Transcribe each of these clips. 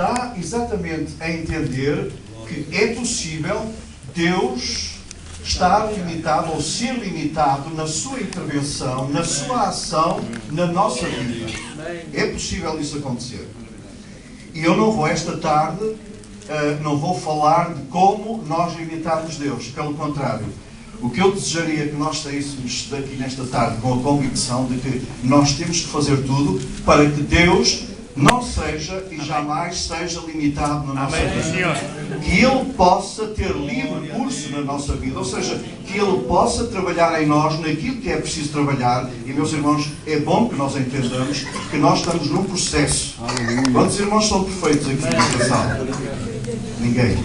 dá exatamente a entender que é possível Deus estar limitado ou ser limitado na sua intervenção, na sua ação, na nossa vida. É possível isso acontecer. E eu não vou esta tarde, não vou falar de como nós limitarmos Deus. Pelo contrário, o que eu desejaria que nós saíssemos daqui nesta tarde com a convicção de que nós temos que fazer tudo para que Deus não seja e jamais seja limitado na nossa vida. Que Ele possa ter livre curso na nossa vida. Ou seja, que Ele possa trabalhar em nós naquilo que é preciso trabalhar. E, meus irmãos, é bom que nós entendamos que nós estamos num processo. Quantos irmãos são perfeitos aqui nesta sala? Ninguém.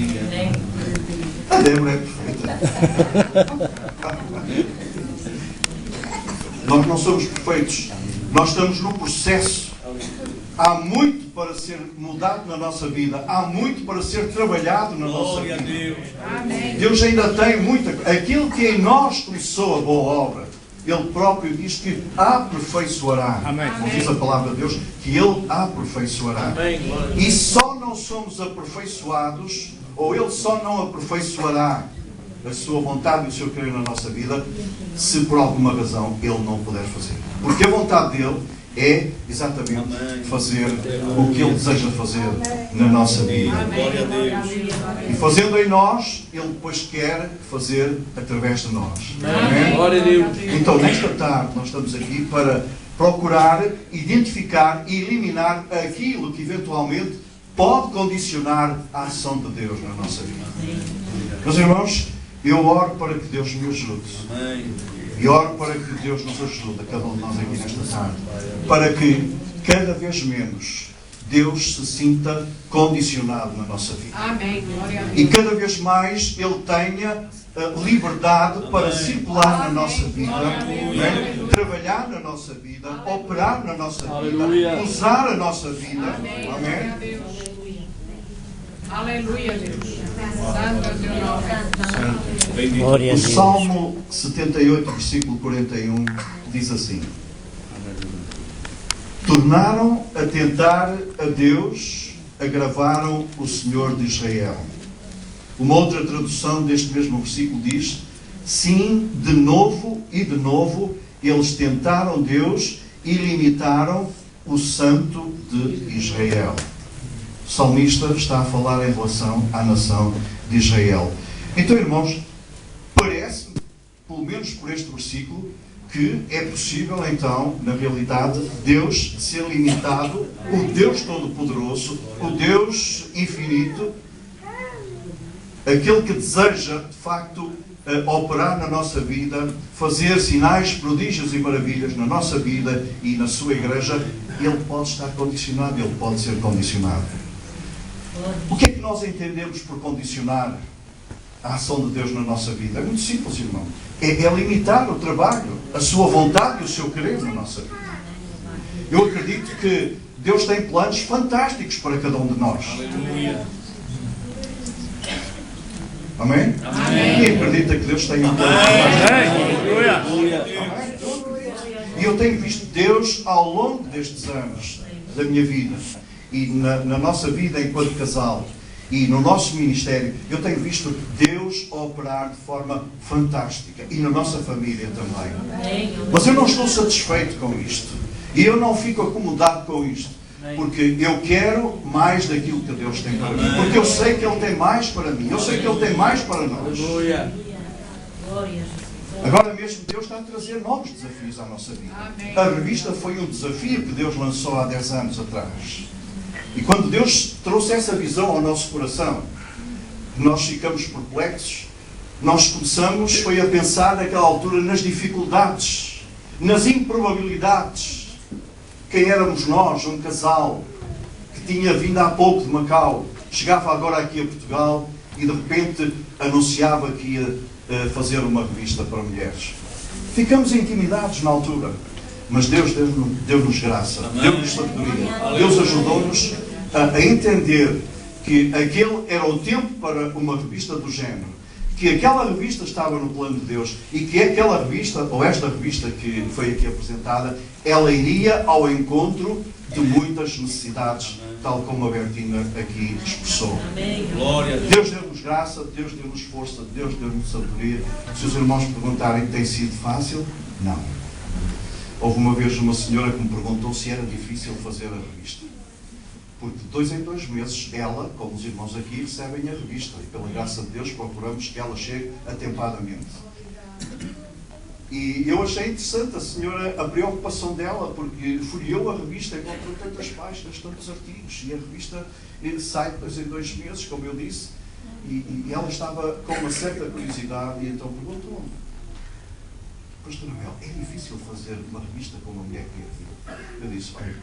A Débora é perfeita. Nós não somos perfeitos. Nós estamos num processo. Há muito para ser mudado na nossa vida. Há muito para ser trabalhado na nossa vida. Deus ainda tem muita coisa. Aquilo que em nós começou a boa obra, Ele próprio diz que aperfeiçoará. Como diz a palavra de Deus, que Ele aperfeiçoará. E só não somos aperfeiçoados, ou Ele só não aperfeiçoará a sua vontade e o seu querer na nossa vida, se por alguma razão Ele não puder fazer. Porque a vontade dEle é exatamente fazer o que Ele deseja fazer na nossa vida. E fazendo em nós, Ele depois quer fazer através de nós. Amém? Então, nesta tarde, nós estamos aqui para procurar, identificar e eliminar aquilo que eventualmente pode condicionar a ação de Deus na nossa vida. Meus irmãos, eu oro para que Deus me ajude. E oro para que Deus nos ajude, a cada um de nós aqui nesta tarde, para que cada vez menos Deus se sinta condicionado na nossa vida. Amém. E cada vez mais Ele tenha liberdade para circular na nossa vida, trabalhar na nossa vida, operar na nossa vida, usar a nossa vida. Amém. Aleluia, Deus. Santo é o teu nome. O Salmo 78, versículo 41, diz assim: tornaram a tentar a Deus, agravaram o Senhor de Israel. Uma outra tradução deste mesmo versículo diz: sim, de novo e de novo, eles tentaram Deus e limitaram o Santo de Israel. O salmista está a falar em relação à nação de Israel. Então, irmãos, parece-me, pelo menos por este versículo, que é possível, então, na realidade, Deus ser limitado, o Deus Todo-Poderoso, o Deus Infinito, aquele que deseja, de facto, operar na nossa vida, fazer sinais, prodígios e maravilhas na nossa vida e na sua igreja, Ele pode estar condicionado, Ele pode ser condicionado. O que é que nós entendemos por condicionar a ação de Deus na nossa vida? É muito simples, irmão. É limitar o trabalho, a sua vontade e o seu querer na nossa vida. Eu acredito que Deus tem planos fantásticos para cada um de nós. Amém? Amém? Quem acredita que Deus tem um plano fantástico? E eu tenho visto Deus ao longo destes anos da minha vida e na nossa vida enquanto casal e no nosso ministério, eu tenho visto Deus operar de forma fantástica e na nossa família também. Mas eu não estou satisfeito com isto e eu não fico acomodado com isto, porque eu quero mais daquilo que Deus tem para mim, porque eu sei que Ele tem mais para mim, eu sei que Ele tem mais para nós. Agora mesmo Deus está a trazer novos desafios à nossa vida. A revista foi um desafio que Deus lançou há 10 anos atrás. E quando Deus trouxe essa visão ao nosso coração, nós ficamos perplexos. Nós começamos, foi a pensar naquela altura nas dificuldades, nas improbabilidades. Quem éramos nós, um casal que tinha vindo há pouco de Macau, chegava agora aqui a Portugal e de repente anunciava que ia fazer uma revista para mulheres. Ficamos intimidados na altura, mas Deus deu-nos graça, deu-nos sabedoria. Deus ajudou-nos a entender que aquele era o tempo para uma revista do género, que aquela revista estava no plano de Deus e que aquela revista, ou esta revista que foi aqui apresentada, ela iria ao encontro de muitas necessidades, tal como a Bertina aqui expressou. Glória a Deus. Deus deu-nos graça, Deus deu-nos força, Deus deu-nos sabedoria. Se os irmãos perguntarem, tem sido fácil? Não. Houve uma vez uma senhora que me perguntou se era difícil fazer a revista. Porque de 2 em 2 meses, ela, como os irmãos aqui, recebem a revista. E pela graça de Deus procuramos que ela chegue atempadamente. E eu achei interessante a senhora, a preocupação dela, porque folheou a revista, encontrou tantas páginas, tantos artigos, e a revista sai de 2 em 2 meses, como eu disse, e ela estava com uma certa curiosidade, e então perguntou-me: Pastor Abel, é difícil fazer uma revista com uma mulher criativa? Eu disse: olha,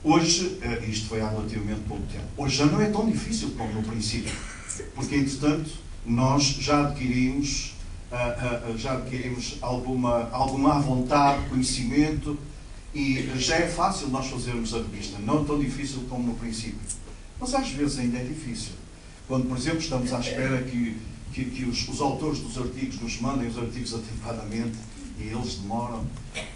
hoje, isto foi há relativamente pouco tempo, hoje já não é tão difícil como no princípio, porque entretanto nós já adquirimos alguma vontade, conhecimento, e já é fácil nós fazermos a revista, não tão difícil como no princípio. Mas às vezes ainda é difícil. Quando, por exemplo, estamos à espera que os autores dos artigos nos mandem os artigos atempadamente, e eles demoram,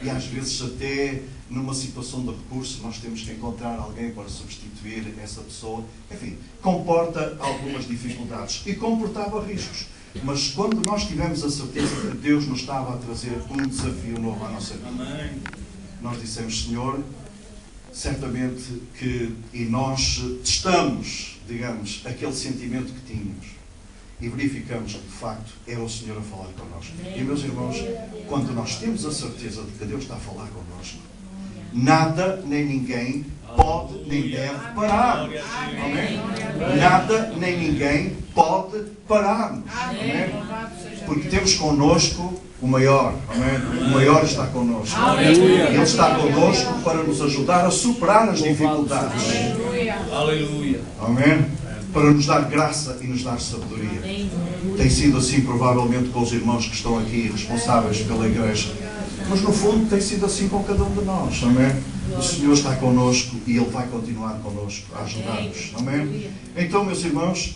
e às vezes até numa situação de recurso nós temos que encontrar alguém para substituir essa pessoa. Enfim, comporta algumas dificuldades e comportava riscos. Mas quando nós tivemos a certeza que Deus nos estava a trazer um desafio novo à nossa vida, nós dissemos: Senhor, certamente que... E nós testamos, digamos, aquele sentimento que tínhamos e verificamos que de facto era o Senhor a falar connosco. E meus irmãos, quando nós temos a certeza de que Deus está a falar connosco, nada nem ninguém pode nem deve parar. Amém? Nada nem ninguém pode parar-nos. Amém? Porque temos connosco o maior. Amém? O maior está connosco. Ele está connosco para nos ajudar a superar as dificuldades. Aleluia. Amém? Para nos dar graça e nos dar sabedoria. Tem sido assim provavelmente com os irmãos que estão aqui responsáveis pela igreja. Mas no fundo tem sido assim com cada um de nós. Amém? O Senhor está connosco e Ele vai continuar connosco a ajudar-nos. Amém? Então, meus irmãos,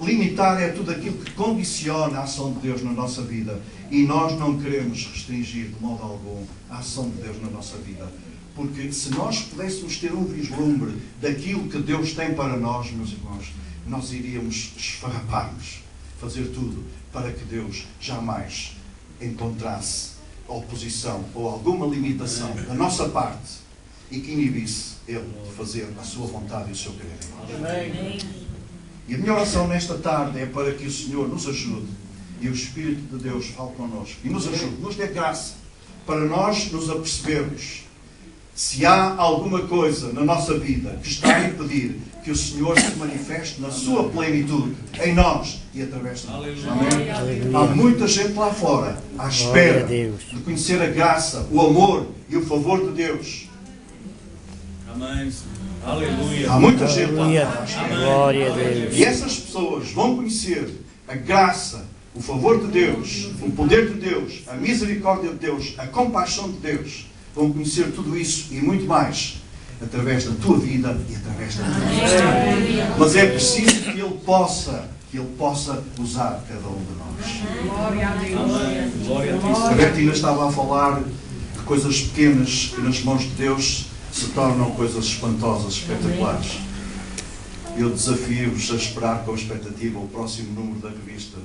limitar é tudo aquilo que condiciona a ação de Deus na nossa vida. E nós não queremos restringir de modo algum a ação de Deus na nossa vida. Porque se nós pudéssemos ter um vislumbre daquilo que Deus tem para nós, meus irmãos, nós iríamos esfarrapar-nos, fazer tudo para que Deus jamais encontrasse oposição ou alguma limitação da nossa parte e que inibisse Ele de fazer a sua vontade e o seu querer em nós. Amém. E a minha oração nesta tarde é para que o Senhor nos ajude e o Espírito de Deus fale connosco e nos ajude, nos dê graça para nós nos apercebermos se há alguma coisa na nossa vida que está a impedir que o Senhor se manifeste na sua plenitude em nós e através de nós. Amém? Há muita gente lá fora à espera de conhecer a graça, o amor e o favor de Deus. Amém. Aleluia. Há muita gente lá fora à espera. Glória a Deus. E essas pessoas vão conhecer a graça, o favor de Deus, o poder de Deus, a misericórdia de Deus, a compaixão de Deus. Vão conhecer tudo isso e muito mais através da tua vida e através da tua vida. Mas é preciso que Ele possa usar cada um de nós. Glória a Deus. Glória a Deus. A Bertina estava a falar que coisas pequenas que nas mãos de Deus se tornam coisas espantosas, espetaculares. Eu desafio-vos a esperar com expectativa o próximo número da revista,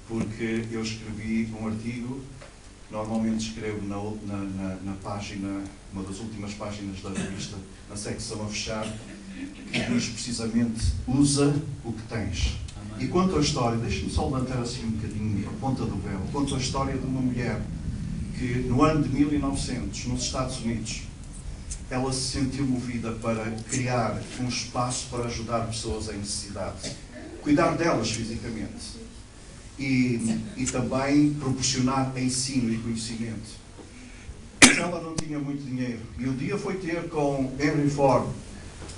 porque eu escrevi um artigo. Normalmente escrevo na página, uma das últimas páginas da revista, na secção a fechar, que diz precisamente: usa o que tens. E conta a história, deixe-me só levantar assim um bocadinho a ponta do véu, conta a história de uma mulher que no ano de 1900, nos Estados Unidos, ela se sentiu movida para criar um espaço para ajudar pessoas em necessidade, cuidar delas fisicamente. E também proporcionar ensino e conhecimento. Mas ela não tinha muito dinheiro. E um dia foi ter com Henry Ford,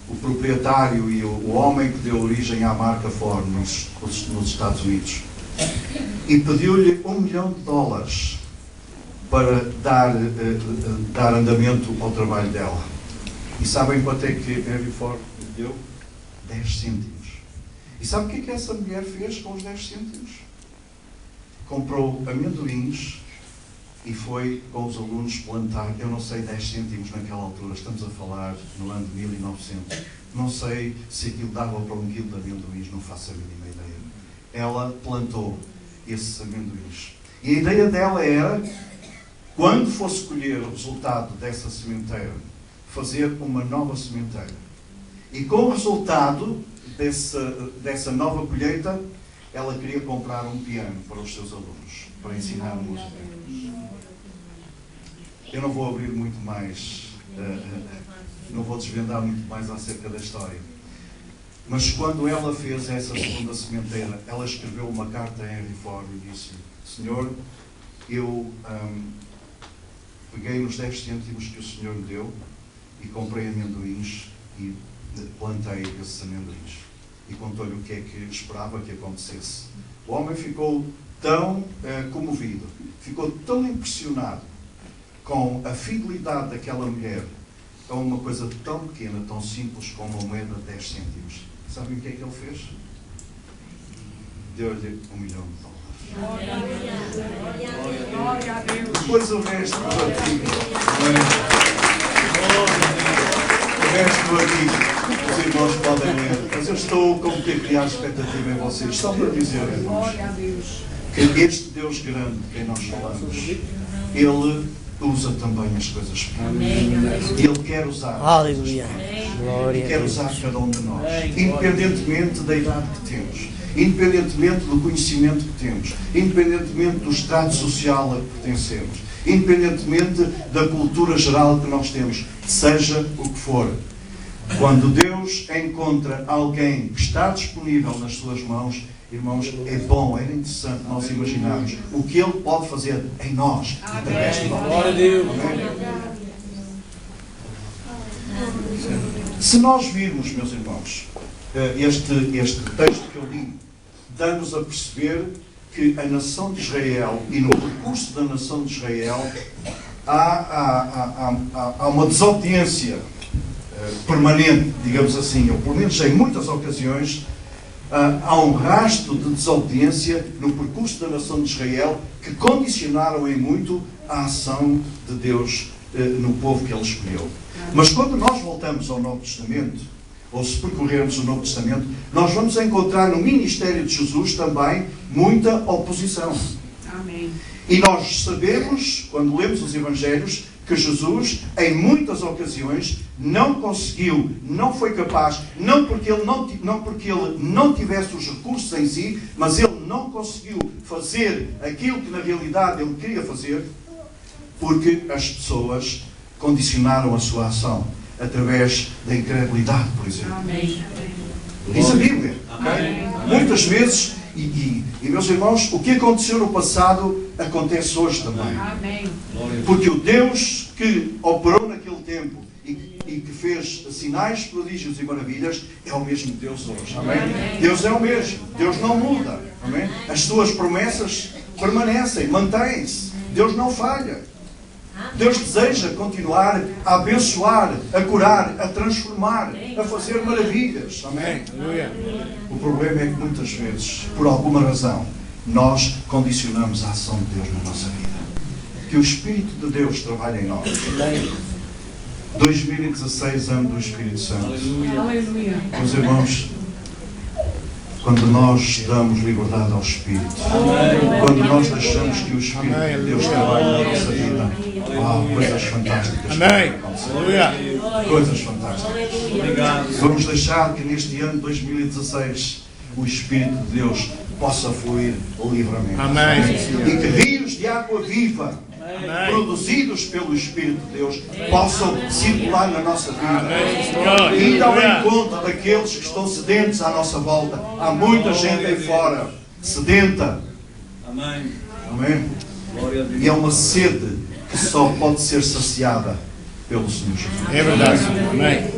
o proprietário e o homem que deu origem à marca Ford nos Estados Unidos. E pediu-lhe $1 milhão para dar andamento ao trabalho dela. E sabem quanto é que Henry Ford lhe deu? 10 cêntimos. E sabe o que essa mulher fez com os 10 cêntimos? Comprou amendoins, e foi com os alunos plantar, eu não sei, 10 cêntimos naquela altura, estamos a falar no ano de 1900. Não sei se aquilo dava para 1 quilo de amendoins, não faço a mínima ideia. Ela plantou esses amendoins. E a ideia dela era, quando fosse colher o resultado dessa sementeira, fazer uma nova sementeira. E com o resultado dessa nova colheita, ela queria comprar um piano para os seus alunos, para ensinar música. Eu não vou abrir muito mais, não vou desvendar muito mais acerca da história. Mas quando ela fez essa segunda sementeira, ela escreveu uma carta a Henry Ford e disse: Senhor, eu peguei nos 10 cêntimos que o Senhor me deu e comprei amendoins e plantei esses amendoins. E contou-lhe o que é que esperava que acontecesse. O homem ficou tão comovido, ficou tão impressionado com a fidelidade daquela mulher a uma coisa tão pequena, tão simples como uma moeda de 10 cêntimos. Sabem o que é que ele fez? Deu-lhe $1 milhão. Glória a Deus. Depois o resto do artigo. O resto do artigo, os irmãos podem ler. Mas eu estou como que a criar expectativa em vocês. Só para dizer, irmãos, Glória a Deus. que este Deus grande de quem nós falamos, Ele usa também as coisas pequenas. Ele quer usar. Aleluia. Ele quer usar cada um de nós, independentemente da idade que temos, independentemente do conhecimento que temos, independentemente do estado social a que pertencemos, independentemente da cultura geral que nós temos, seja o que for. Quando Deus encontra alguém que está disponível nas suas mãos, irmãos, é bom, é interessante nós imaginarmos o que Ele pode fazer em nós, através de nós. Glória a Deus. Se nós virmos, meus irmãos, este texto que eu li, dá-nos a perceber que a nação de Israel, e no percurso da nação de Israel, há uma desobediência permanente, digamos assim, ou pelo menos em muitas ocasiões, há um rastro de desobediência no percurso da nação de Israel que condicionaram em muito a ação de Deus no povo que Ele escolheu. Mas quando nós voltamos ao Novo Testamento, ou se percorrermos o Novo Testamento, nós vamos encontrar no ministério de Jesus também muita oposição. Amém. E nós sabemos, quando lemos os Evangelhos, que Jesus, em muitas ocasiões, não conseguiu, não foi capaz, não porque ele não tivesse os recursos em si, mas ele não conseguiu fazer aquilo que na realidade ele queria fazer, porque as pessoas condicionaram a sua ação através da incredulidade, por exemplo. Amém. Diz a Bíblia. Okay? Muitas vezes, e meus irmãos, o que aconteceu no passado acontece hoje também. Amém. Porque o Deus que operou naquele tempo e que fez sinais, prodígios e maravilhas é o mesmo Deus hoje. Amém? Amém. Deus é o mesmo. Deus não muda. Amém? As suas promessas permanecem, mantêm-se. Deus não falha. Deus deseja continuar a abençoar, a curar, a transformar, a fazer maravilhas. Amém? O problema é que muitas vezes, por alguma razão, nós condicionamos a ação de Deus na nossa vida. Que o Espírito de Deus trabalhe em nós. 2016, ano do Espírito Santo. Aleluia. Meus irmãos, quando nós damos liberdade ao Espírito, quando nós deixamos que o Espírito de Deus trabalhe na nossa vida, coisas fantásticas. Coisas fantásticas. Vamos deixar que neste ano de 2016 o Espírito de Deus possa fluir livremente. E que rios de água viva, produzidos pelo Espírito de Deus, possam circular na nossa vida. E ir ao encontro daqueles que estão sedentos à nossa volta. Há muita gente aí fora sedenta. Amém? E é uma sede que só pode ser saciada pelo Senhor Jesus. É verdade. Amém.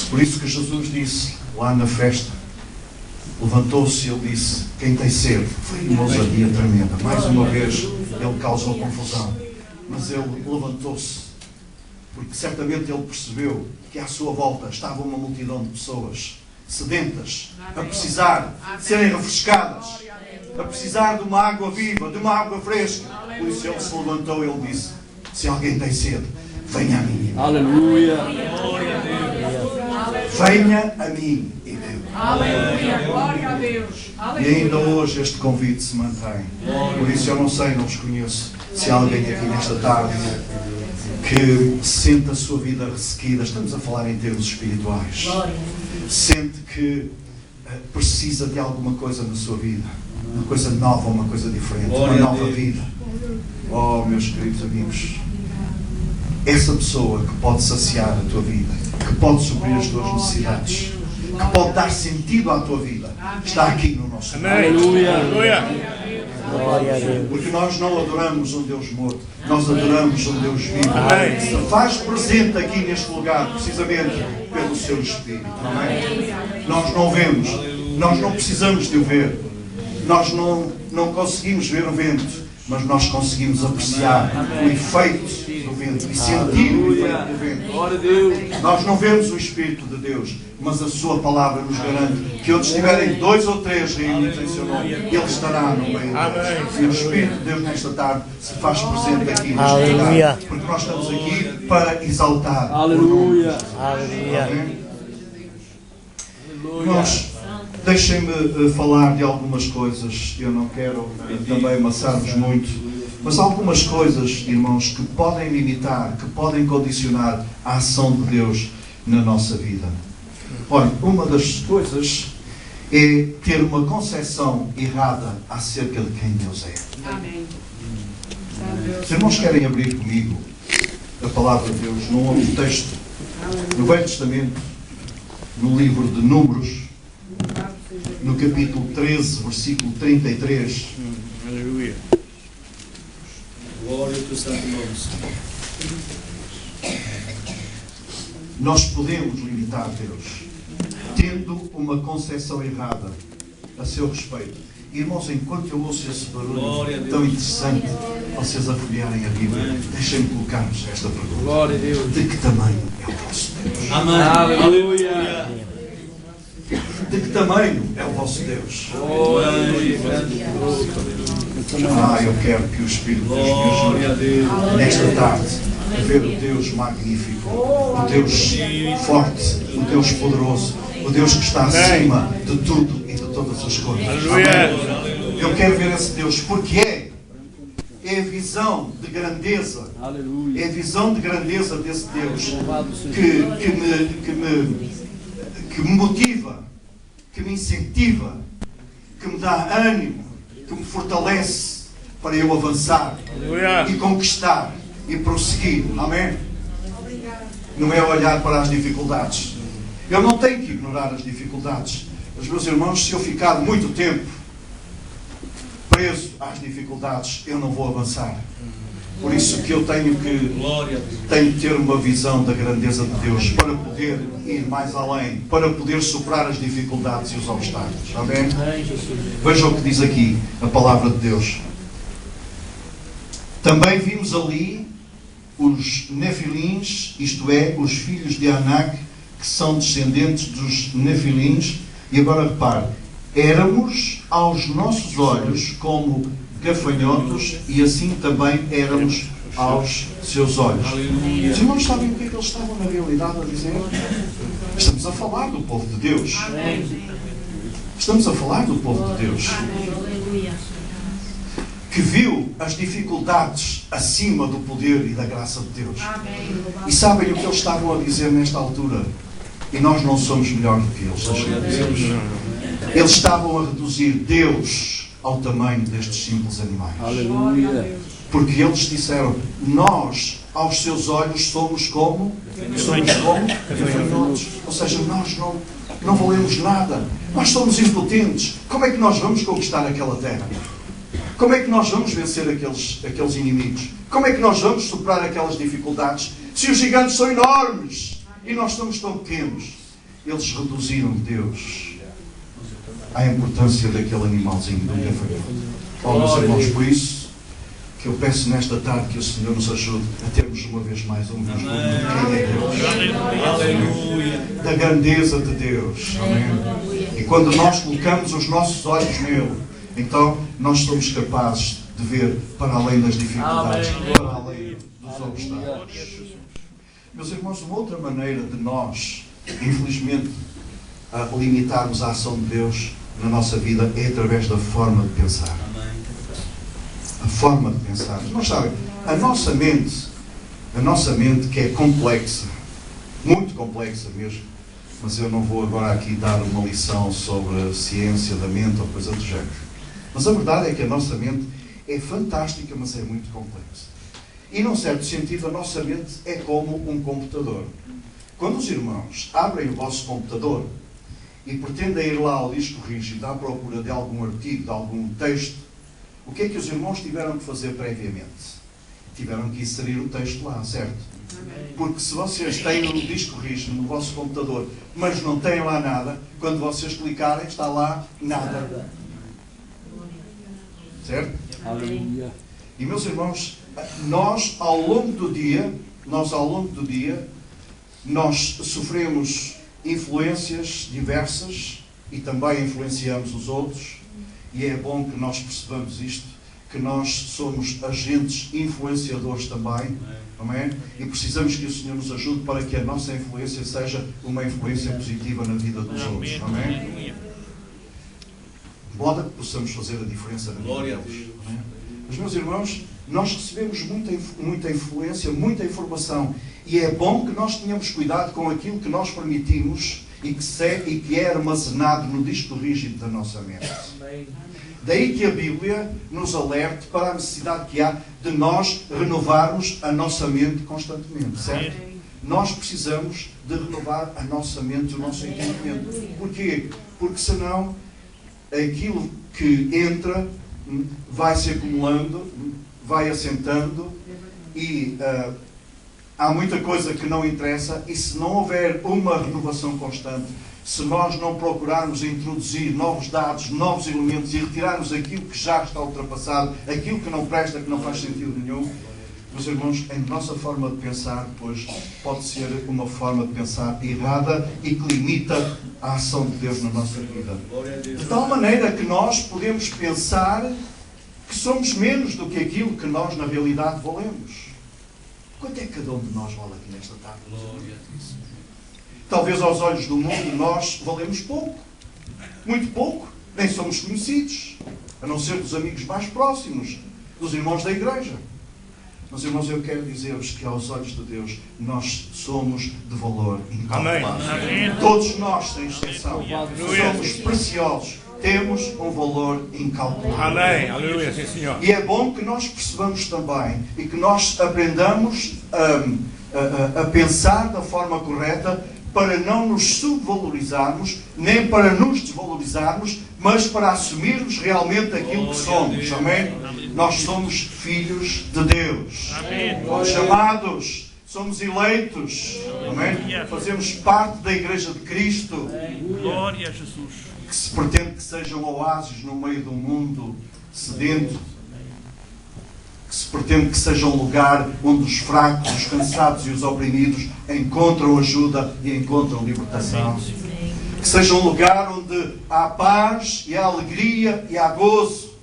Por isso que Jesus disse lá na festa, levantou-se e ele disse: quem tem sede? Foi uma ousadia tremenda. Mais uma vez ele causou confusão, mas ele levantou-se porque certamente ele percebeu que à sua volta estava uma multidão de pessoas sedentas, a precisar de serem refrescadas. a precisar de uma água viva, de uma água fresca. Por isso ele se levantou e ele disse: se alguém tem sede, venha a mim. Aleluia. Venha a mim e beba. Aleluia. Glória a Deus. E ainda hoje este convite se mantém. Por isso eu não sei, não vos conheço, se há alguém aqui nesta tarde que sente a sua vida ressequida. Estamos a falar em termos espirituais. Sente que precisa de alguma coisa na sua vida. Uma coisa nova, uma coisa diferente. Uma nova vida. Oh, meus queridos amigos, essa pessoa que pode saciar a tua vida, que pode suprir as tuas necessidades, que pode dar sentido à tua vida, está aqui no nosso meio. Aleluia. Porque nós não adoramos um Deus morto, nós adoramos um Deus vivo. Se faz presente aqui neste lugar, precisamente pelo seu Espírito. Amém? Nós não vemos, nós não precisamos de o ver, nós não conseguimos ver o vento, mas nós conseguimos apreciar o efeito do vento e sentir o efeito do vento. Nós não vemos o Espírito de Deus, mas a sua palavra nos garante que onde estiverem 2 ou 3 reunidos em seu nome, Ele estará no meio deles. E o Espírito de Deus nesta tarde se faz presente aqui neste lugar, porque nós estamos aqui para exaltar o nome de Jesus. Amém? Irmãos, deixem-me falar de algumas coisas. Eu não quero também amassar-vos muito, mas algumas coisas, irmãos, que podem limitar, que podem condicionar a ação de Deus na nossa vida. Olha, uma das coisas é ter uma concepção errada acerca de quem Deus é. Amém. Os irmãos querem abrir comigo a palavra de Deus num outro texto, no Velho Testamento, no livro de Números, no capítulo 13, versículo 33. Aleluia. Glória ao teu santo nome. Nós podemos limitar Deus tendo uma concepção errada a seu respeito. Irmãos, enquanto eu ouço esse barulho tão interessante, vocês a folhearem a Bíblia, deixem-me colocar-vos esta pergunta. Glória a Deus. De que tamanho é o vosso Deus? Amém. Aleluia. De que tamanho é o vosso Deus? Eu quero que o Espírito de Deus me ajude nesta tarde a ver o Deus magnífico, o Deus forte, o Deus poderoso, o Deus que está acima de tudo e de todas as coisas. Amém? Eu quero ver esse Deus, porque é a visão de grandeza, é a visão de grandeza desse Deus que me motiva, que me incentiva, que me dá ânimo, que me fortalece para eu avançar e conquistar e prosseguir. Amém? Não é olhar para as dificuldades. Eu não tenho que ignorar as dificuldades. Mas, meus irmãos, se eu ficar muito tempo preso às dificuldades, eu não vou avançar. Por isso que eu tenho que ter uma visão da grandeza de Deus para poder ir mais além, para poder superar as dificuldades e os obstáculos. Amém? Vejam o que diz aqui a palavra de Deus. Também vimos ali os Nefilins, isto é, os filhos de Anak, que são descendentes dos Nefilins. E agora repare, éramos aos nossos olhos como gafanhotos, e assim também éramos aos seus olhos. Os irmãos sabem o que é que eles estavam na realidade a dizer? Estamos a falar do povo de Deus. Estamos a falar do povo de Deus, que viu as dificuldades acima do poder e da graça de Deus. E sabem o que eles estavam a dizer nesta altura? E nós não somos melhor do que eles. Eles estavam a reduzir Deus ao tamanho destes simples animais. Aleluia. Porque eles disseram, nós, aos seus olhos, somos como gafanhotos. Ou seja, nós não valemos nada. Nós somos impotentes. Como é que nós vamos conquistar aquela terra? Como é que nós vamos vencer aqueles inimigos? Como é que nós vamos superar aquelas dificuldades? Se os gigantes são enormes e nós somos tão pequenos. Eles reduziram Deus à importância daquele animalzinho do gafanhoto. Meus irmãos, por isso que eu peço nesta tarde que o Senhor nos ajude a termos uma vez mais um vislumbre de quem é Deus. Aleluia. Da grandeza de Deus. Amém. E quando nós colocamos os nossos olhos nele, Então, nós somos capazes de ver para além das dificuldades, para além dos obstáculos. Meus irmãos, uma outra maneira de nós, infelizmente, limitarmos a ação de Deus na nossa vida é através da forma de pensar. A forma de pensar. Nós sabem, a nossa mente que é complexa, muito complexa mesmo, mas eu não vou agora aqui dar uma lição sobre a ciência da mente ou coisa do género. Mas a verdade é que a nossa mente é fantástica, mas é muito complexa. E num certo sentido, a nossa mente é como um computador. Quando os irmãos abrem o vosso computador e pretendem ir lá ao disco rígido à procura de algum artigo, de algum texto, o que é que os irmãos tiveram que fazer previamente? Tiveram que inserir o texto lá, certo? Porque se vocês têm um disco rígido no vosso computador, mas não têm lá nada, quando vocês clicarem, está lá nada. Certo? Aleluia. E meus irmãos, nós ao longo do dia, nós sofremos influências diversas e também influenciamos os outros, e é bom que nós percebamos isto, que nós somos agentes influenciadores também, amém? E precisamos que o Senhor nos ajude para que a nossa influência seja uma influência positiva na vida dos outros, amém? De modo que possamos fazer a diferença na vida deles. Mas, meus irmãos, nós recebemos muita influência, muita informação, e é bom que nós tenhamos cuidado com aquilo que nós permitimos e que é armazenado no disco rígido da nossa mente. Daí que a Bíblia nos alerte para a necessidade que há de nós renovarmos a nossa mente constantemente, certo? Nós precisamos de renovar a nossa mente, o nosso entendimento. Porquê? Porque senão aquilo que entra vai se acumulando, vai assentando e há muita coisa que não interessa, e se não houver uma renovação constante, se nós não procurarmos introduzir novos dados, novos elementos e retirarmos aquilo que já está ultrapassado, aquilo que não presta, que não faz sentido nenhum, meus irmãos, a nossa forma de pensar depois pode ser uma forma de pensar errada e que limita a ação de Deus na nossa vida. De tal maneira que nós podemos pensar que somos menos do que aquilo que nós na realidade valemos. Quanto é que cada um de nós vale aqui nesta tarde? Talvez aos olhos do mundo nós valemos pouco. Muito pouco. Nem somos conhecidos. A não ser dos amigos mais próximos, dos irmãos da igreja. Mas, irmãos, eu quero dizer-vos que aos olhos de Deus nós somos de valor incalculável. Todos nós, sem exceção, somos preciosos. Temos um valor incalculável. Amém. Aleluia, sim, Senhor. E é bom que nós percebamos também e que nós aprendamos a pensar da forma correta para não nos subvalorizarmos, nem para nos desvalorizarmos, mas para assumirmos realmente aquilo que somos. Amém? Nós somos filhos de Deus. Somos chamados, somos eleitos. Amém? Fazemos parte da Igreja de Cristo. Glória a Jesus. Que se pretende que sejam oásis no meio de um mundo sedento, que se pretende que seja um lugar onde os fracos, os cansados e os oprimidos encontram ajuda e encontram libertação, que seja um lugar onde há paz e há alegria e há gozo,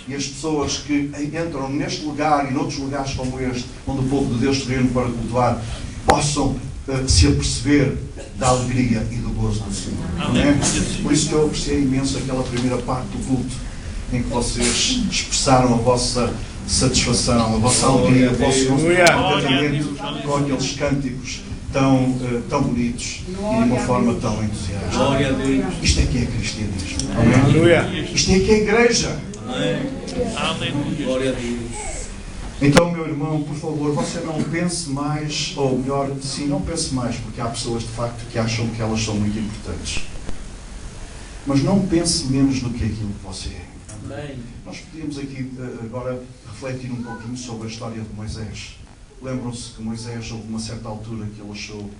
e as pessoas que entram neste lugar e noutros lugares como este, onde o povo de Deus se reúne para cultuar, possam se aperceber da alegria e do gozo do Senhor. Amém? Por isso que eu apreciei imenso aquela primeira parte do culto em que vocês expressaram a vossa satisfação, a vossa alegria, o vosso contentamento com aqueles cânticos tão bonitos e de uma forma tão entusiasta. Isto é que é cristianismo. Amém? Isto é que é igreja. Amém. Glória a Deus. Então, meu irmão, por favor, você não pense mais, ou melhor, sim, não pense mais, porque há pessoas de facto que acham que elas são muito importantes. Mas não pense menos do que aquilo que você é. Amém. Nós podíamos aqui agora refletir um pouquinho sobre a história de Moisés. Lembram-se que Moisés, houve uma certa altura que ele achou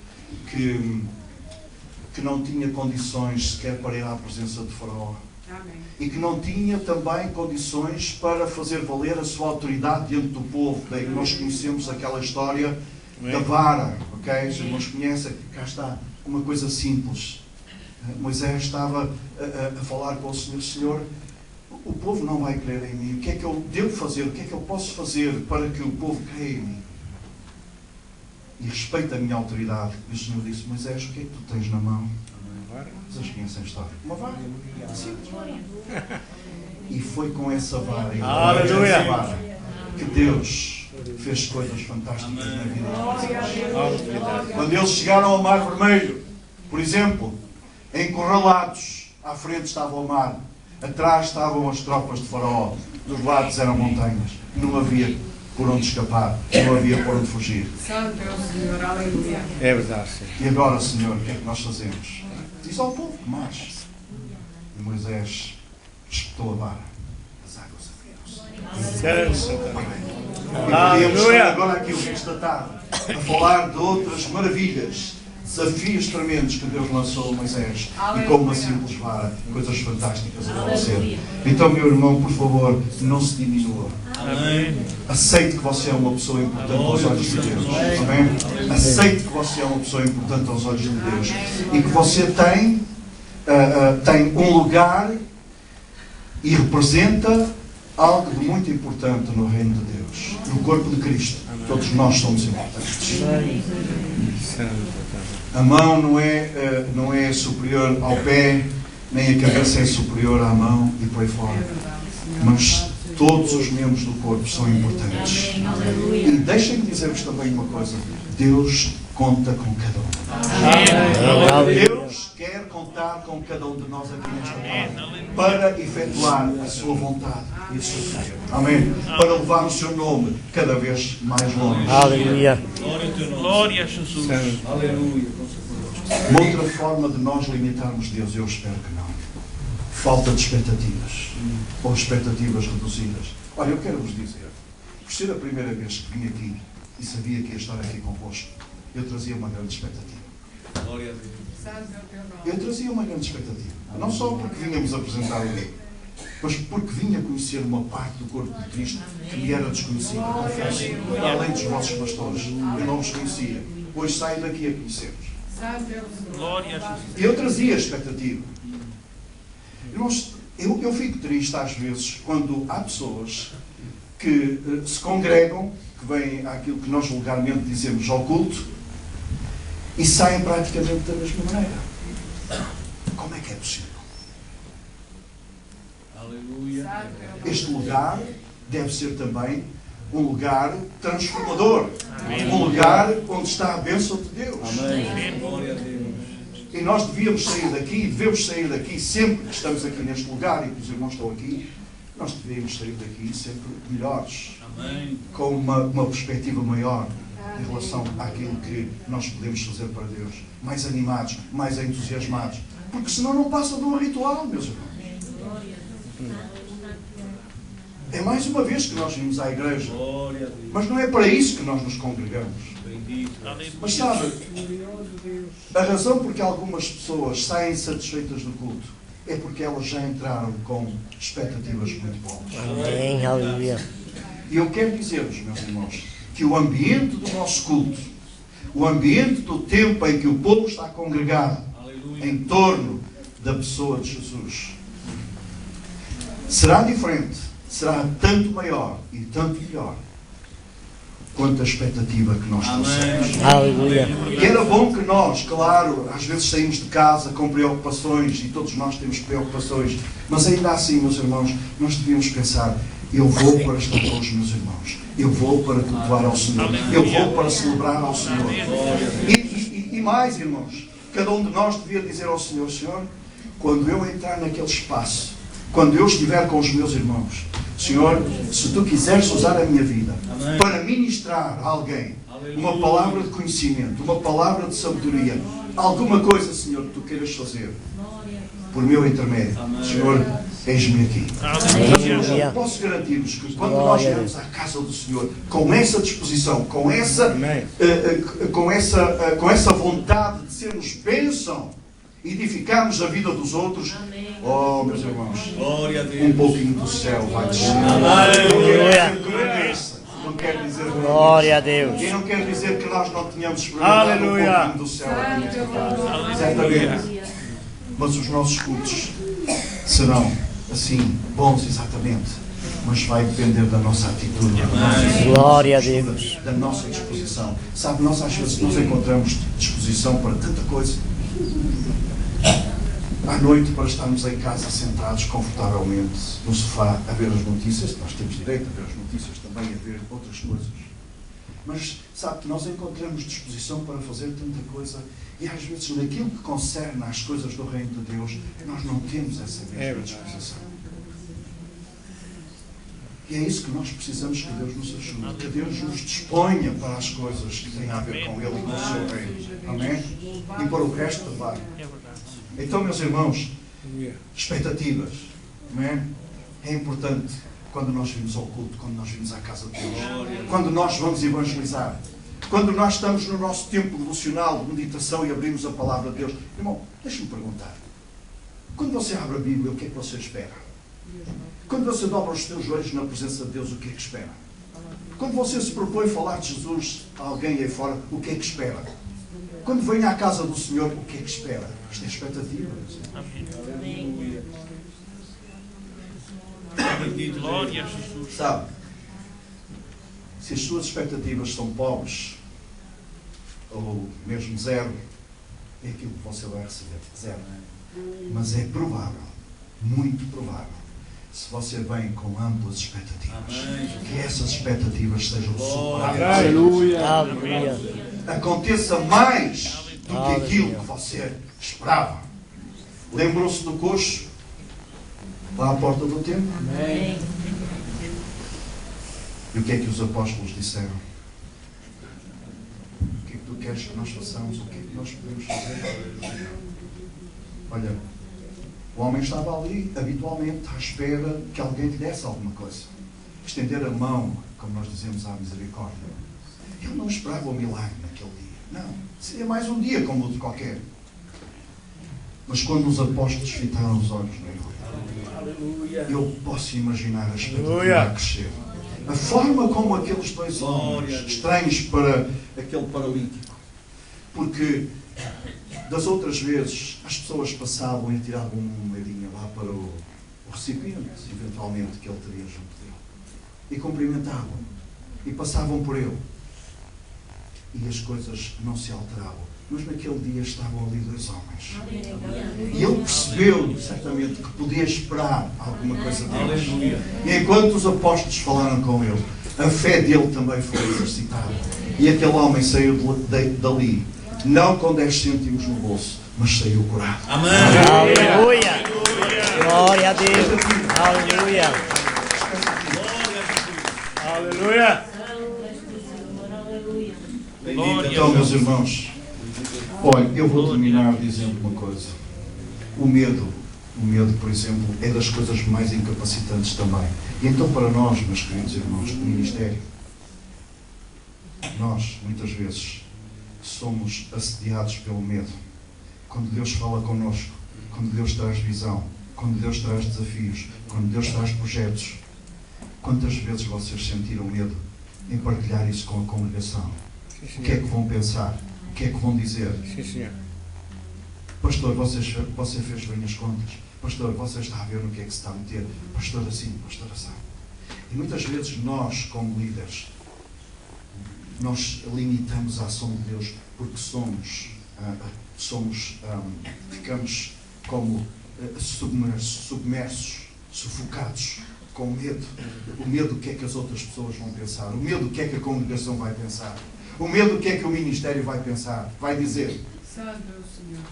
que não tinha condições sequer para ir à presença de Faraó. Amém. E que não tinha também condições para fazer valer a sua autoridade diante do povo. Daí nós conhecemos aquela história da vara, ok? Os irmãos conhecem, cá está, uma coisa simples. Moisés estava a falar com o Senhor: Senhor, o povo não vai crer em mim. O que é que eu devo fazer? O que é que eu posso fazer para que o povo creia em mim? E respeita a minha autoridade. E o Senhor disse: Moisés, o que é que tu tens na mão? Vocês conhecem a história? Uma vara. Simples. E foi com essa vara, que Deus fez coisas fantásticas na vida de Moisés. Quando eles chegaram ao Mar Vermelho, por exemplo, encurralados, à frente estava o mar, atrás estavam as tropas de Faraó, dos lados eram montanhas, não havia por onde escapar, não havia por onde fugir. Santo é o Senhor, aleluia. É verdade, sim. E agora, Senhor, o que é que nós fazemos? Diz ao povo que marche. E Moisés espetou a vara. As águas abriram-se. E podíamos estar agora aqui o resto da tarde a falar de outras maravilhas, desafios tremendos que Deus lançou a Moisés, e como uma simples vara, coisas fantásticas a acontecer. Então, meu irmão, por favor, não se diminua. Amém. Aceite que você é uma pessoa importante aos olhos de Deus. Amém? Aceite que você é uma pessoa importante aos olhos de Deus. E que você tem um lugar e representa algo de muito importante no reino de Deus. No corpo de Cristo. Todos nós somos importantes. A mão não é superior ao pé, nem a cabeça é superior à mão e por aí fora. Mas todos os membros do corpo são importantes. E deixem-me dizer-vos também uma coisa. Deus conta com cada um. Deus quer contar com cada um de nós aqui nesta tarde para efetuar a sua vontade e o seu querer. Amém? Para levar o seu nome cada vez mais longe. Aleluia. Glória a Jesus. Aleluia. Uma outra forma de nós limitarmos Deus, eu espero que não. Falta de expectativas. Ou expectativas reduzidas. Olha, eu quero vos dizer, por ser a primeira vez que vim aqui e sabia que ia estar aqui convosco, eu trazia uma grande expectativa. Glória a Deus. Eu trazia uma grande expectativa. Não só porque vínhamos apresentar o livro, mas porque vinha conhecer uma parte do corpo de Cristo que me era desconhecida, confesso, além dos vossos pastores. Eu não os conhecia. Hoje saio daqui a conhecer-vos. Glória a Jesus. Eu trazia expectativa. Irmãos, eu fico triste às vezes quando há pessoas que se congregam, que vêm àquilo que nós vulgarmente dizemos ao culto, e saem praticamente da mesma maneira. Como é que é possível? Aleluia. Este lugar deve ser também um lugar transformador. Amém. Um lugar onde está a bênção de Deus. Amém. Glória a Deus. E nós devemos sair daqui sempre que estamos aqui neste lugar e que os irmãos estão aqui, nós devemos sair daqui sempre melhores. Amém. Com uma perspectiva maior em relação àquilo que nós podemos fazer para Deus. Mais animados, mais entusiasmados. Porque senão não passa de um ritual, meus irmãos. É mais uma vez que nós vimos à igreja. Glória a Deus. Mas não é para isso que nós nos congregamos. Bendito. Mas sabe, a razão por que algumas pessoas saem satisfeitas do culto é porque elas já entraram com expectativas muito boas. Amém. Aleluia. E eu quero dizer-vos, meus irmãos, que o ambiente do nosso culto, o ambiente do tempo em que o povo está congregado em torno da pessoa de Jesus, será diferente, será tanto maior e tanto melhor quanto a expectativa que nós trouxemos. Aleluia. E era bom que nós, claro, às vezes saímos de casa com preocupações, e todos nós temos preocupações, mas ainda assim, meus irmãos, nós devíamos pensar: eu vou para estar com os meus irmãos, eu vou para cultuar ao Senhor, eu vou para celebrar ao Senhor. E mais, irmãos, cada um de nós devia dizer ao Senhor: Senhor, quando eu entrar naquele espaço, quando eu estiver com os meus irmãos, Senhor, se Tu quiseres usar a minha vida para ministrar a alguém uma palavra de conhecimento, uma palavra de sabedoria, alguma coisa, Senhor, que Tu queiras fazer por meu intermédio, Senhor, eis-me aqui. Aleluia. Eu posso garantir-vos que quando nós viemos à casa do Senhor com essa disposição, com essa vontade de sermos bênção, edificarmos a vida dos outros, oh, meus irmãos, um pouquinho do céu vai descer. Não quer dizer que Glória a Deus. e não quer dizer que nós não tenhamos experimentado um pouquinho do céu aqui nesta casa. Certamente. Mas os nossos cultos serão assim, bons exatamente, mas vai depender da nossa atitude, Glória a Deus. da nossa disposição. Sabe, nós às vezes nos encontramos disposição para tanta coisa. À noite, para estarmos em casa sentados confortavelmente no sofá a ver as notícias, nós temos direito a ver as notícias também, a ver outras coisas. Mas, sabe, nós encontramos disposição para fazer tanta coisa e às vezes naquilo que concerne às coisas do Reino de Deus, nós não temos essa mesma disposição. E é isso que nós precisamos, que Deus nos ajude, que Deus nos disponha para as coisas que têm a ver com Ele e com o seu Reino. Amém? E para o resto também. Então, meus irmãos, expectativas. Amém? É importante quando nós vimos ao culto, quando nós vimos à casa de Deus, quando nós vamos evangelizar, quando nós estamos no nosso tempo devocional de meditação e abrimos a palavra de Deus. Irmão, deixa-me perguntar. Quando você abre a Bíblia, o que é que você espera? Quando você dobra os teus joelhos na presença de Deus, o que é que espera? Quando você se propõe falar de Jesus a alguém aí fora, o que é que espera? Quando vem à casa do Senhor, o que é que espera? Isto é expectativa. Glória a Jesus. Sabe, se as suas expectativas são pobres, ou mesmo zero, é aquilo que você vai receber. Zero. Mas é provável, muito provável, se você vem com amplas expectativas, que essas expectativas sejam superadas. Aleluia. Aconteça mais do que aquilo que você esperava. Lembrou-se do coxo lá à porta do templo? Amém. E o que é que os apóstolos disseram? O que é que tu queres que nós façamos? O que é que nós podemos fazer? Olha, o homem estava ali habitualmente à espera que alguém lhe desse alguma coisa. Estender a mão, como nós dizemos, à misericórdia. Ele não esperava o milagre naquele dia. Não. Seria mais um dia como outro qualquer. Mas quando os apóstolos fitaram os olhos nele, eu posso imaginar a expectativa a crescer. A forma como aqueles dois homens, estranhos para aquele paralítico. Porque das outras vezes as pessoas passavam e tiravam uma moedinha lá para o recipiente, eventualmente, que ele teria junto dele. E cumprimentavam. E passavam por ele. E as coisas não se alteravam. Mas naquele dia estavam ali dois homens. E ele percebeu, certamente, que podia esperar alguma coisa deles. E enquanto os apóstolos falaram com ele, a fé dele também foi exercitada. E aquele homem saiu dali, não com 10 cêntimos no bolso, mas saiu curado. Amém. Aleluia. Glória a Deus. Aleluia. Aleluia. Então, meus irmãos, olha, eu vou terminar dizendo uma coisa. O medo, por exemplo, é das coisas mais incapacitantes também. E então, para nós, meus queridos irmãos do ministério, nós, muitas vezes, somos assediados pelo medo. Quando Deus fala connosco, quando Deus traz visão, quando Deus traz desafios, quando Deus traz projetos, quantas vezes vocês sentiram medo em partilhar isso com a congregação? O que é que vão pensar? O que é que vão dizer? Sim, senhor. Pastor, você fez bem as contas. Pastor, você está a ver no que é que se está a meter. Pastor assim, pastor assim. E muitas vezes nós, como líderes, nós limitamos a ação de Deus porque ficamos como submersos, sufocados, com medo. O medo do que é que as outras pessoas vão pensar. O medo do que é que a congregação vai pensar. O medo do que é que o ministério vai pensar, vai dizer. Santo Senhor.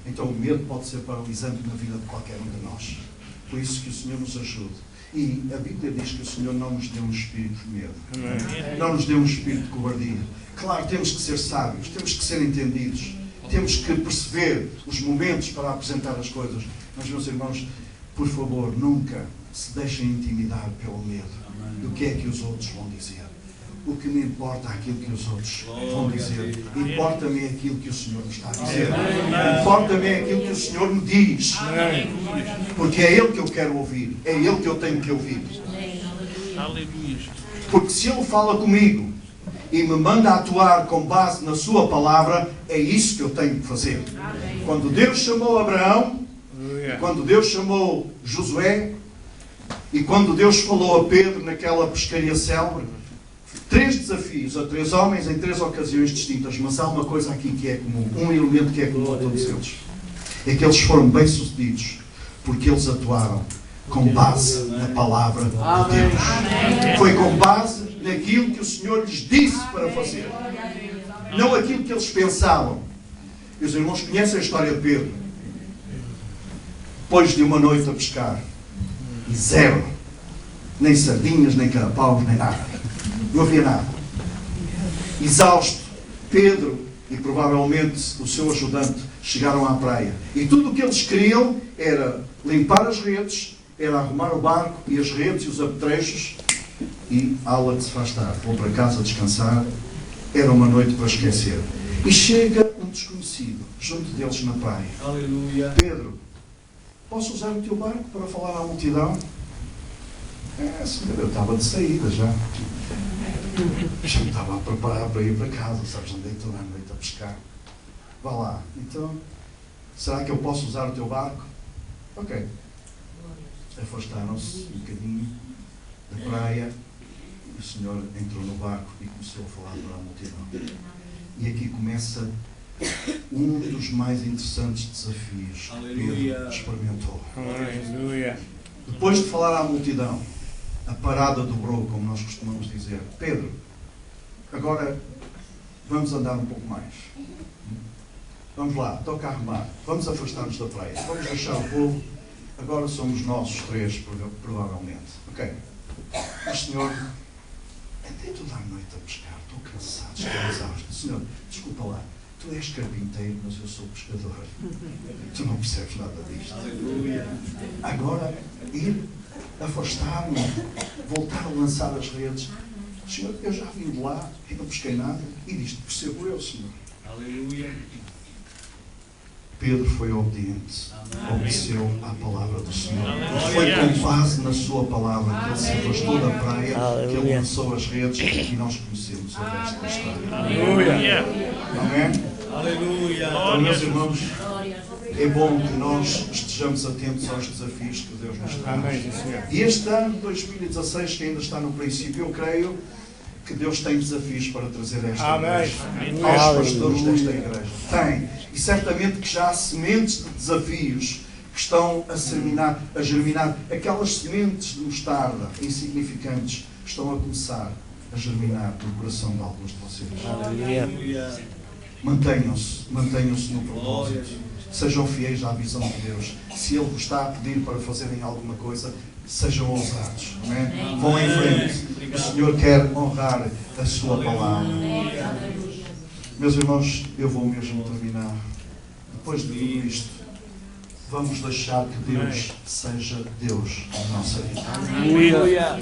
Então o medo pode ser paralisante na vida de qualquer um de nós. Por isso que o Senhor nos ajude. E a Bíblia diz que o Senhor não nos deu um espírito de medo. Não nos deu um espírito de covardia. Claro, temos que ser sábios, temos que ser entendidos. Temos que perceber os momentos para apresentar as coisas. Mas, meus irmãos, por favor, nunca se deixem intimidar pelo medo do que é que os outros vão dizer. O que me importa é aquilo que os outros vão dizer. Importa-me é aquilo que o Senhor me está a dizer. Importa-me é aquilo que o Senhor me diz. Porque é Ele que eu quero ouvir. É Ele que eu tenho que ouvir. Porque se Ele fala comigo e me manda atuar com base na sua palavra, é isso que eu tenho que fazer. Quando Deus chamou Abraão, E quando Deus chamou Josué, e quando Deus falou a Pedro naquela pescaria célebre, 3 desafios a 3 homens em 3 ocasiões distintas, mas há uma coisa aqui que é comum, um elemento que é comum a todos eles. É que eles foram bem-sucedidos porque eles atuaram com base na palavra de Deus. Foi com base naquilo que o Senhor lhes disse para fazer. Não aquilo que eles pensavam. E os irmãos conhecem a história de Pedro. Depois de uma noite a pescar, e 0, nem sardinhas, nem carapaus, nem nada. Não havia nada. Exausto, Pedro e provavelmente o seu ajudante chegaram à praia. E tudo o que eles queriam era limpar as redes, era arrumar o barco e as redes e os apetrechos e ala que se faz tarde. Vou para casa descansar. Era uma noite para esquecer. E chega um desconhecido junto deles na praia. Aleluia. Pedro, posso usar o teu barco para falar à multidão? Senhor, eu estava de saída já. Já me estava a preparar para ir para casa. Sabes onde é que estou à noite a pescar? Vá lá. Então, será que eu posso usar o teu barco? Ok. Afastaram-se um bocadinho da praia. O Senhor entrou no barco e começou a falar para a multidão. E aqui começa um dos mais interessantes desafios que Pedro experimentou. Aleluia. Depois de falar à multidão, a parada dobrou, como nós costumamos dizer. Pedro, agora vamos andar um pouco mais. Vamos lá, toca a remar. Vamos afastar-nos da praia. Vamos deixar o povo. Agora somos nós os 3, provavelmente. Ok. Mas, Senhor, andei toda a noite a pescar. Estou cansado, estou exausto. Senhor, desculpa lá. Tu és carpinteiro, mas eu sou pescador. Tu não percebes nada disto. Agora, ir, afastar-me, voltar a lançar as redes. Senhor, eu já vim de lá e não pesquei nada. E disto percebo eu, Senhor. Aleluia. Pedro foi obediente, obedeceu à palavra do Senhor. Foi com base na sua palavra que ele se afastou da praia, que ele lançou as redes e nós conhecemos o resto da história. Aleluia. Amém? Aleluia. Então, meus irmãos, é bom que nós estejamos atentos aos desafios que Deus nos traz. E este ano, 2016, que ainda está no princípio, eu creio que Deus tem desafios para trazer a esta igreja, aos pastores desta igreja. Tem. E certamente que já há sementes de desafios que estão a germinar. Aquelas sementes de mostarda insignificantes estão a começar a germinar no coração de alguns de vocês. Aleluia. Mantenham-se no propósito. Sejam fiéis à visão de Deus. Se Ele vos está a pedir para fazerem alguma coisa, sejam ousados. Amém? Vão em frente. O Senhor quer honrar a sua palavra. Meus irmãos, eu vou mesmo terminar. Depois de tudo isto, vamos deixar que Deus seja Deus na nossa vida. Aleluia.